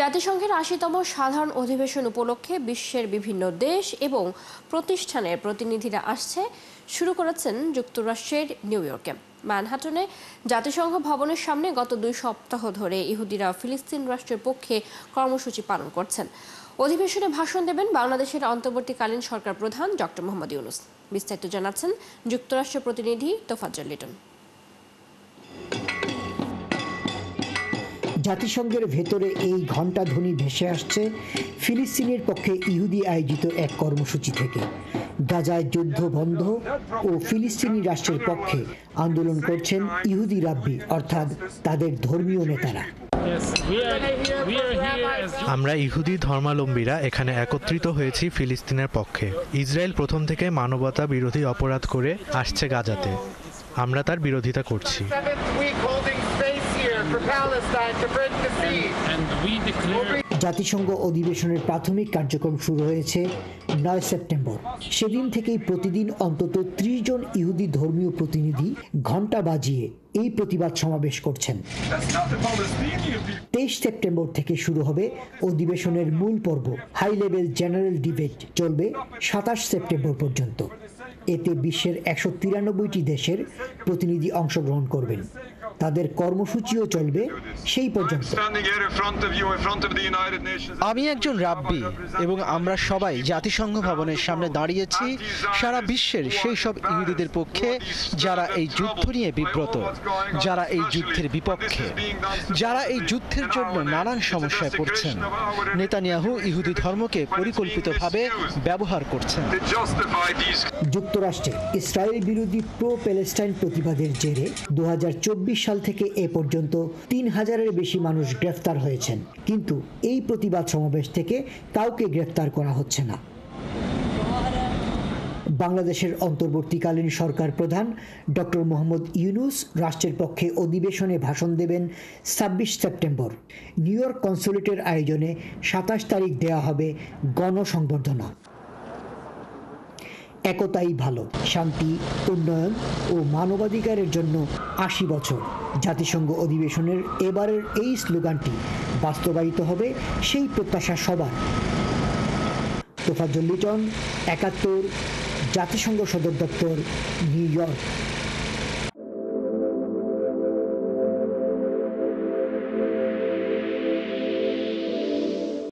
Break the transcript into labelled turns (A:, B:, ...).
A: জাতিসংঘের ৮০তম সাধারণ অধিবেশন উপলক্ষে বিশ্বের বিভিন্ন দেশ এবং প্রতিষ্ঠানের প্রতিনিধিরা শুরু করেছেন যুক্তরাষ্ট্রের নিউ ইয়র্কে। ম্যানহাটনে জাতিসংঘ ভবনের সামনে গত ২ সপ্তাহ ধরে ইহুদিরা ফিলিস্তিন রাষ্ট্রের পক্ষে কর্মসূচি পালন করছেন। অধিবেশনে ভাষণ দেবেন বাংলাদেশের অন্তর্বর্তীকালীন সরকার প্রধান ডক্টর মোহাম্মদ ইউনূস। বিস্তারিত জানাচ্ছেন যুক্তরাষ্ট্রের প্রতিনিধি তোফাজ্জল লিটন।
B: জাতিসংঘের ভেতরে এই ঘণ্টাধ্বনি ভেসে আসছে ফিলিস্তিনের পক্ষে ইহুদি আয়োজিত এক কর্মসূচি থেকে। গাজায় যুদ্ধ বন্ধ ও ফিলিস্তিনি রাষ্ট্রের পক্ষে আন্দোলন করছেন ইহুদি রাব্বি অর্থাৎ তাদের ধর্মীয় নেতারা।
C: আমরা ইহুদি ধর্মাবলম্বীরা এখানে একত্রিত হয়েছি ফিলিস্তিনের পক্ষে। ইসরায়েল প্রথম থেকে মানবতা বিরোধী অপরাধ করে আসছে গাজাতে। আমরা তার বিরোধিতা করছি।
B: জাতিসংঘ অধিবেশনের প্রাথমিক কার্যক্রম শুরু হয়েছে ৯ সেপ্টেম্বর। সেদিন থেকেই প্রতিদিন অন্তত ৩০ জন ইহুদি ধর্মীয় প্রতিনিধি ঘণ্টা বাজিয়ে এই প্রতিবাদ সমাবেশ করছেন। ২৩ সেপ্টেম্বর থেকে শুরু হবে অধিবেশনের মূল পর্ব। হাই লেভেল জেনারেল ডিবেট চলবে ২৭ সেপ্টেম্বর পর্যন্ত। এতে বিশ্বের ১৯৩টি দেশের প্রতিনিধি অংশগ্রহণ করবেন। তাদের কর্মসূচিও চলবে সেই পর্যন্ত।
D: আমি একজন রাব্বি এবং আমরা সবাই জাতিসংঘ ভবনের সামনে দাঁড়িয়েছি সারা বিশ্বের সেই সব ইহুদিদের পক্ষে যারা এই যুদ্ধ নিয়ে বিব্রত, যারা এই যুদ্ধের বিপক্ষে, যারা এই যুদ্ধের জন্য নানান সমস্যায় পড়ছেন। নেতানিয়াহু ইহুদি ধর্মকে পরিকল্পিতভাবে ব্যবহার করছেন।
B: যুক্তরাষ্ট্রে ইসরায়েল বিরোধী প্রো প্যালেস্টাইন প্রতিবাদের জেরে ২০২৪ সাল থেকে এ পর্যন্ত ৩,০০০-এর বেশি মানুষ গ্রেফতার হয়েছেন, কিন্তু এই প্রতিবাদ সমাবেশ থেকে কাউকে গ্রেফতার করা হচ্ছে না। বাংলাদেশের অন্তর্বর্তীকালীন সরকার প্রধান ডক্টর মোহাম্মদ ইউনূস রাষ্ট্রের পক্ষে অধিবেশনে ভাষণ দেবেন ২৬ সেপ্টেম্বর। নিউ ইয়র্ক কনস্যুলেটের আয়োজনে ২৭ তারিখ দেওয়া হবে গণসংবর্ধনা। একতাই ভালো, শান্তি, উন্নয়ন ও মানবাধিকারের জন্য ৮০ বছর। জাতিসংঘ অধিবেশনের এবারের এই স্লোগানটি বাস্তবায়িত হবে সেই প্রত্যাশা সবার। তোফাজ্জল লিটন, ৭১, জাতিসংঘ সদর দপ্তর, নিউ ইয়র্ক।